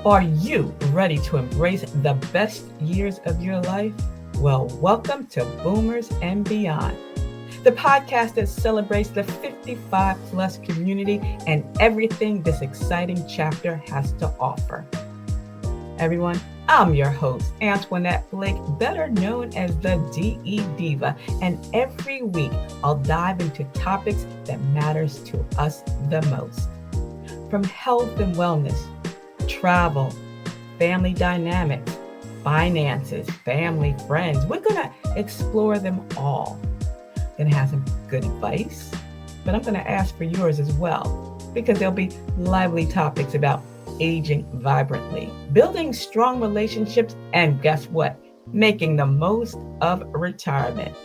Are you ready to embrace the best years of your life? Well, welcome to Boomers and Beyond, the podcast that celebrates the 55 plus community and everything this exciting chapter has to offer. Everyone, I'm your host, Antionette Blake, better known as the DE Diva, and every week I'll dive into topics that matters to us the most. From health and wellness, travel, family dynamics, finances, family, friends. We're going to explore them all. Going to have some good advice, but I'm going to ask for yours as well, because there'll be lively topics about aging vibrantly, building strong relationships, and guess what? Making the most of retirement.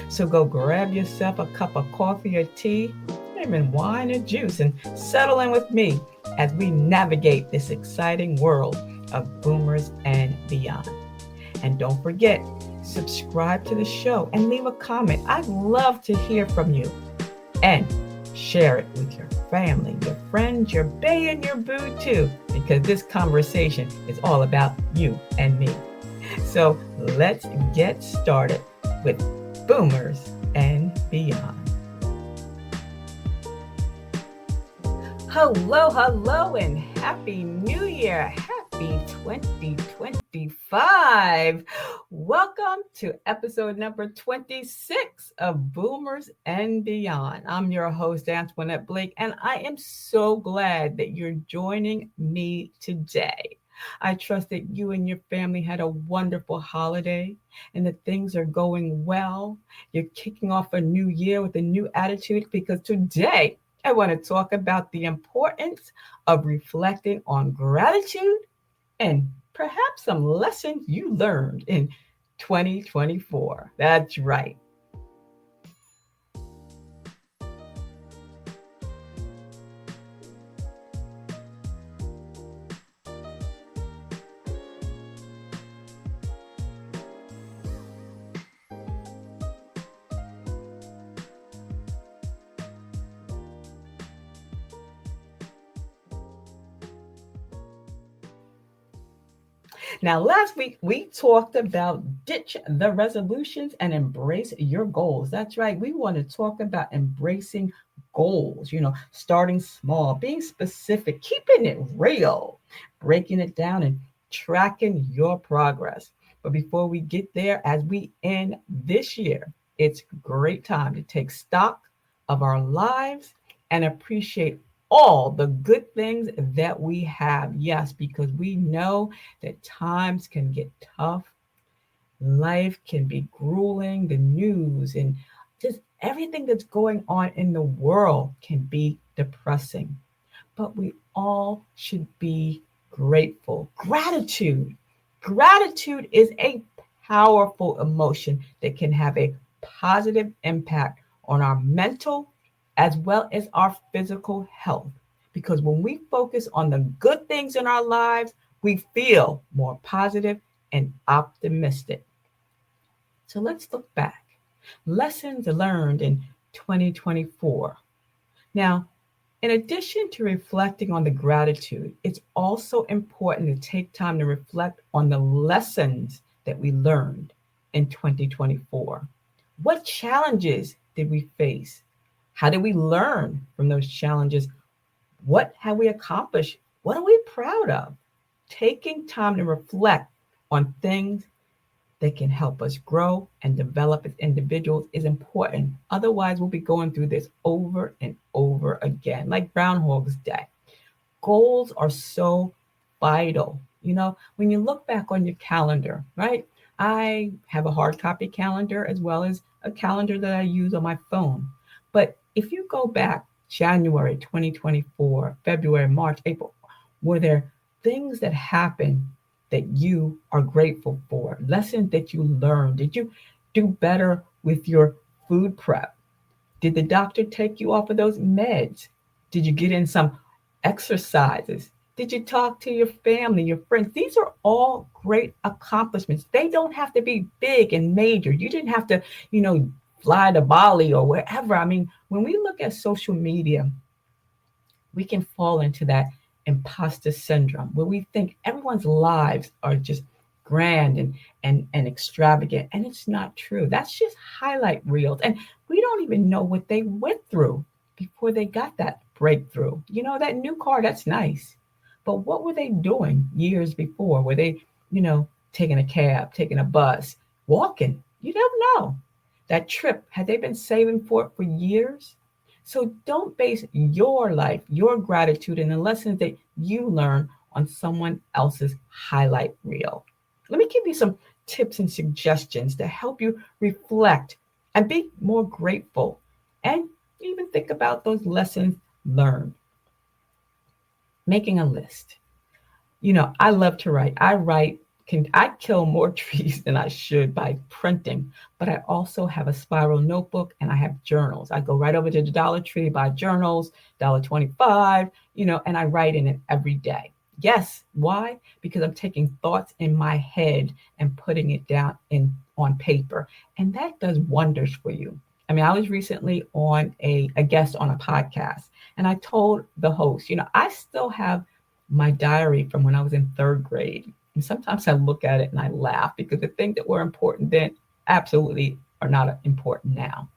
So go grab yourself a cup of coffee or tea, even wine or juice, and settle in with me as we navigate this exciting world of boomers and beyond. And don't forget, subscribe to the show and leave a comment. I'd love to hear from you. And share it with your family, your friends, your bae, and your boo too, because this conversation is all about you and me. So let's get started with Boomers and Beyond. Hello, and Happy New Year. Happy 2025. Welcome to episode number 26 of Boomers and Beyond. I'm your host, Antionette Blake, and I am so glad that you're joining me today. I trust that you and your family had a wonderful holiday and that things are going well. You're kicking off a new year with a new attitude, because today I want to talk about the importance of reflecting on gratitude and perhaps some lessons you learned in 2024. That's right. Now, last week we talked about ditch the resolutions and embrace your goals. That's right. We want to talk about embracing goals, starting small, being specific, keeping it real, breaking it down and tracking your progress. But before we get there, as we end this year, it's a great time to take stock of our lives and appreciate all the good things that we have. Yes, because we know that times can get tough. Life can be grueling. The news and just everything that's going on in the world can be depressing. But we all should be grateful. Gratitude. Gratitude is a powerful emotion that can have a positive impact on our mental as well as our physical health. Because when we focus on the good things in our lives, we feel more positive and optimistic. So let's look back. Lessons learned in 2024. Now, in addition to reflecting on the gratitude, it's also important to take time to reflect on the lessons that we learned in 2024. What challenges did we face? How did we learn from those challenges? What have we accomplished? What are we proud of? Taking time to reflect on things that can help us grow and develop as individuals is important. Otherwise, we'll be going through this over and over again, like Groundhog's Day. Goals are so vital. When you look back on your calendar, right? I have a hard copy calendar as well as a calendar that I use on my phone. But if you go back January 2024, February, March, April, were there things that happened that you are grateful for? Lessons that you learned? Did you do better with your food prep? Did the doctor take you off of those meds? Did you get in some exercises? Did you talk to your family, your friends? These are all great accomplishments. They don't have to be big and major. You didn't have to, fly to Bali or wherever. I mean, when we look at social media, we can fall into that imposter syndrome, where we think everyone's lives are just grand and extravagant, and it's not true. That's just highlight reels, and we don't even know what they went through before they got that breakthrough. That new car, that's nice, but what were they doing years before? Were they, taking a cab, taking a bus, walking? You don't know. That trip, had they been saving for it for years? So don't base your life, your gratitude, and the lessons that you learn on someone else's highlight reel. Let me give you some tips and suggestions to help you reflect and be more grateful and even think about those lessons learned. Making a list. I love to write. I kill more trees than I should by printing, but I also have a spiral notebook and I have journals. I go right over to the Dollar Tree, buy journals, $1.25, and I write in it every day. Yes, why? Because I'm taking thoughts in my head and putting it down on paper, and that does wonders for you. I mean, I was recently on a guest on a podcast, and I told the host, I still have my diary from when I was in third grade. And sometimes I look at it and I laugh because the things that were important then absolutely are not important now.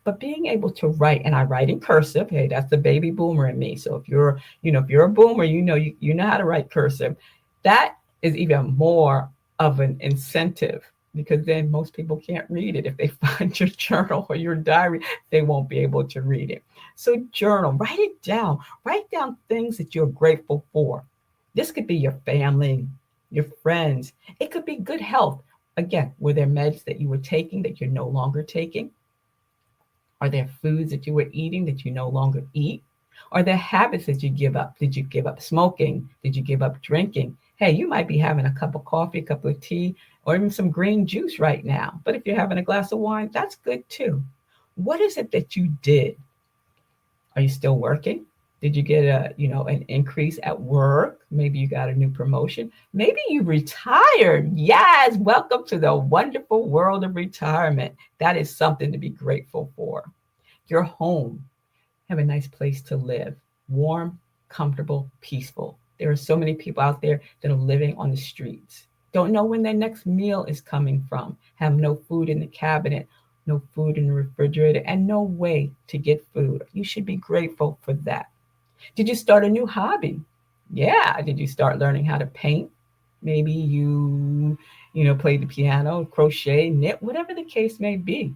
But being able to write, and I write in cursive. Hey, that's the baby boomer in me. So if you're a boomer, you know how to write cursive. That is even more of an incentive, because then most people can't read it. If they find your journal or your diary, they won't be able to read it. So journal, write it down. Write down things that you're grateful for. This could be your family, your friends. It could be good health. Again, were there meds that you were taking that you're no longer taking? Are there foods that you were eating that you no longer eat? Are there habits that you give up? Did you give up smoking? Did you give up drinking? Hey, you might be having a cup of coffee, a cup of tea, or even some green juice right now. But if you're having a glass of wine, that's good too. What is it that you did? Are you still working? Did you get an increase at work? Maybe you got a new promotion. Maybe you retired. Yes, welcome to the wonderful world of retirement. That is something to be grateful for. Your home. Have a nice place to live. Warm, comfortable, peaceful. There are so many people out there that are living on the streets. Don't know when their next meal is coming from. Have no food in the cabinet, no food in the refrigerator, and no way to get food. You should be grateful for that. Did you start a new hobby? Yeah. Did you start learning how to paint? Maybe you played the piano, crochet, knit, whatever the case may be.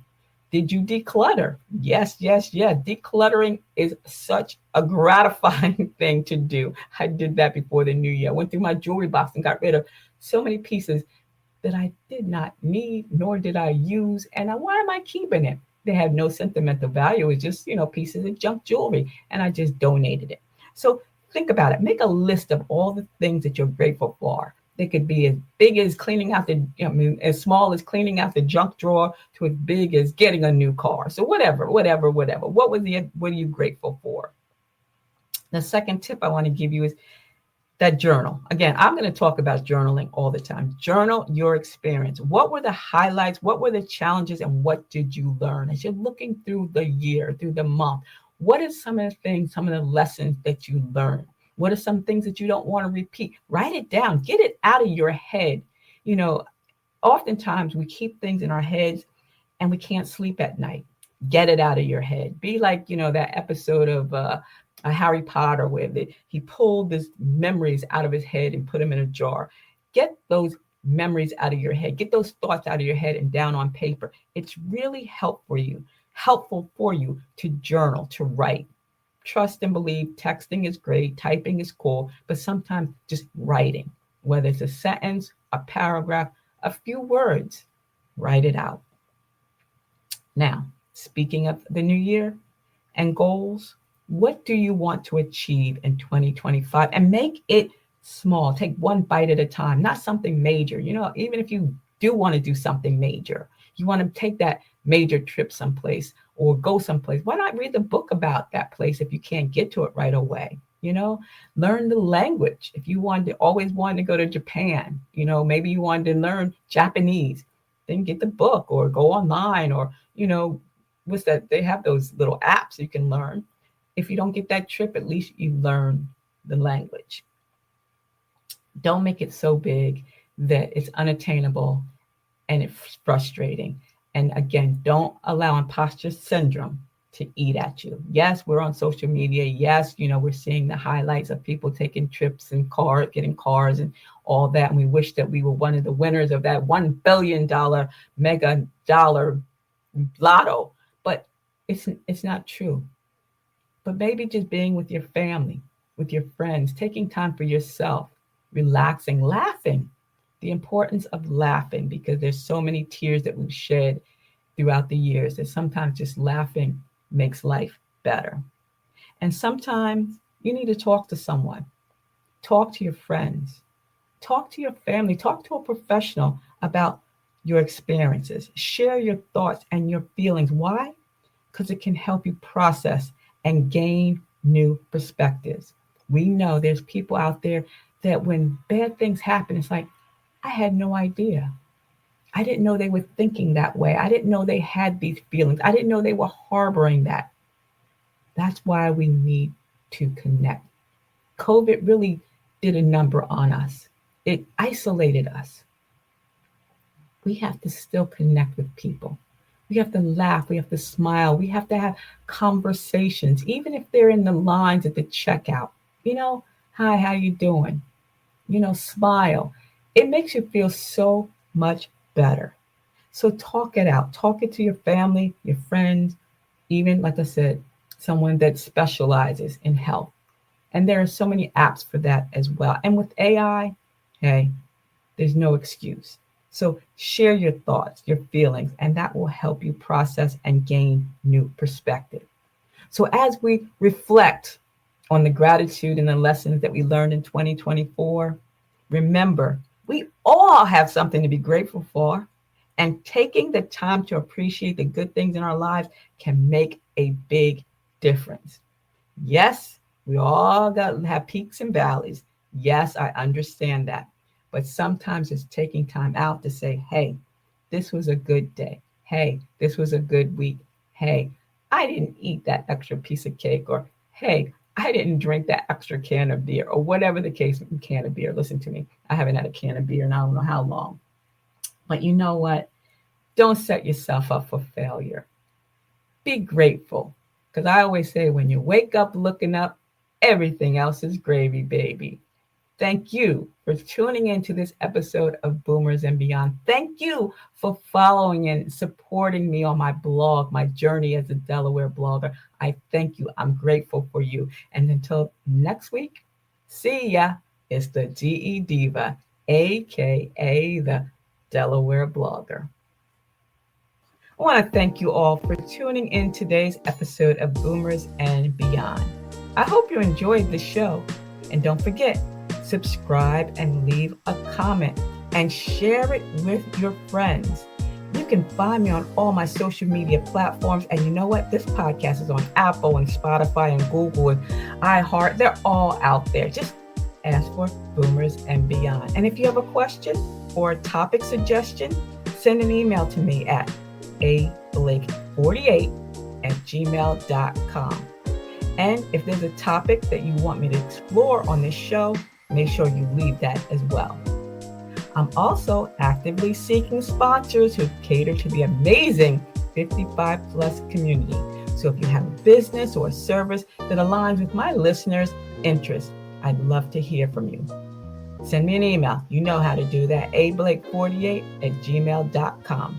Did you declutter? Yes, yes, yes. Decluttering is such a gratifying thing to do. I did that before the new year. I went through my jewelry box and got rid of so many pieces that I did not need, nor did I use. And why am I keeping it? They had no sentimental value. It's just, pieces of junk jewelry. And I just donated it. So think about it. Make a list of all the things that you're grateful for. They could be as big as cleaning out as small as cleaning out the junk drawer to as big as getting a new car. So whatever. What are you grateful for? The second tip I want to give you is that journal. Again, I'm going to talk about journaling all the time. Journal your experience. What were the highlights? What were the challenges? And what did you learn? As you're looking through the year, through the month, what are some of the things, some of the lessons that you learned? What are some things that you don't want to repeat? Write it down. Get it out of your head. Oftentimes we keep things in our heads and we can't sleep at night. Get it out of your head. Be like, that episode of a Harry Potter where he pulled his memories out of his head and put them in a jar. Get those memories out of your head. Get those thoughts out of your head and down on paper. It's really helpful for you to journal, to write. Trust and believe texting is great, typing is cool, but sometimes just writing, whether it's a sentence, a paragraph, a few words, write it out. Now, speaking of the new year and goals, what do you want to achieve in 2025? And make it small. Take one bite at a time, not something major. Even if you do want to do something major, you want to take that major trip someplace or go someplace. Why not read the book about that place if you can't get to it right away? Learn the language. If you always wanted to go to Japan, maybe you wanted to learn Japanese, then get the book or go online or, what's that? They have those little apps you can learn. If you don't get that trip, at least you learn the language. Don't make it so big that it's unattainable and it's frustrating. And again, don't allow imposter syndrome to eat at you. Yes, we're on social media. Yes, we're seeing the highlights of people taking trips and getting cars and all that. And we wish that we were one of the winners of that $1 billion mega dollar lotto. But it's not true. But maybe just being with your family, with your friends, taking time for yourself, relaxing, laughing. The importance of laughing, because there's so many tears that we've shed throughout the years that sometimes just laughing makes life better. And sometimes you need to talk to someone, talk to your friends, talk to your family, talk to a professional about your experiences, share your thoughts and your feelings. Why? Because it can help you process and gain new perspectives. We know there's people out there that when bad things happen, it's like, I had no idea. I didn't know they were thinking that way. I didn't know they had these feelings. I didn't know they were harboring that. That's why we need to connect. COVID really did a number on us. It isolated us. We have to still connect with people. We have to laugh. We have to smile. We have to have conversations, even if they're in the lines at the checkout. Hi, how you doing? Smile. It makes you feel so much better. So talk it out. Talk it to your family, your friends, even, like I said, someone that specializes in health. And there are so many apps for that as well. And with AI, hey, there's no excuse. So share your thoughts, your feelings, and that will help you process and gain new perspective. So as we reflect on the gratitude and the lessons that we learned in 2024, remember, we all have something to be grateful for. And taking the time to appreciate the good things in our lives can make a big difference. Yes, we all have peaks and valleys. Yes, I understand that. But sometimes it's taking time out to say, hey, this was a good day. Hey, this was a good week. Hey, I didn't eat that extra piece of cake. Or, hey, I didn't drink that extra can of beer, or whatever the case, can of beer. Listen to me. I haven't had a can of beer in I don't know how long. But you know what? Don't set yourself up for failure. Be grateful. Because I always say, when you wake up looking up, everything else is gravy, baby. Thank you for tuning into this episode of Boomers and Beyond. Thank you for following and supporting me on my blog, my journey as a Delaware blogger. I thank you. I'm grateful for you. And until next week, see ya. It's the DE Diva, aka the Delaware blogger. I want to thank you all for tuning in today's episode of Boomers and Beyond. I hope you enjoyed the show. And don't forget, subscribe and leave a comment and share it with your friends. You can find me on all my social media platforms. And you know what? This podcast is on Apple and Spotify and Google and iHeart. They're all out there. Just ask for Boomers and Beyond. And if you have a question or a topic suggestion, send an email to me at ablake48@gmail.com. And if there's a topic that you want me to explore on this show, make sure you leave that as well. I'm also actively seeking sponsors who cater to the amazing 55 plus community. So if you have a business or a service that aligns with my listeners' interests, I'd love to hear from you. Send me an email. You know how to do that. ablake48@gmail.com.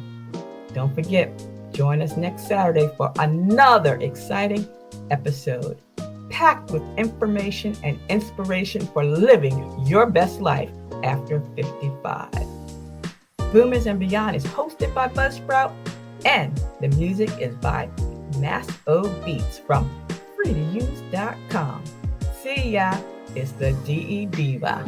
Don't forget, join us next Saturday for another exciting episode packed with information and inspiration for living your best life after 55. Boomers and Beyond is hosted by Buzzsprout, and the music is by Mass O Beats from freetouse.com. See ya. It's the DE Diva.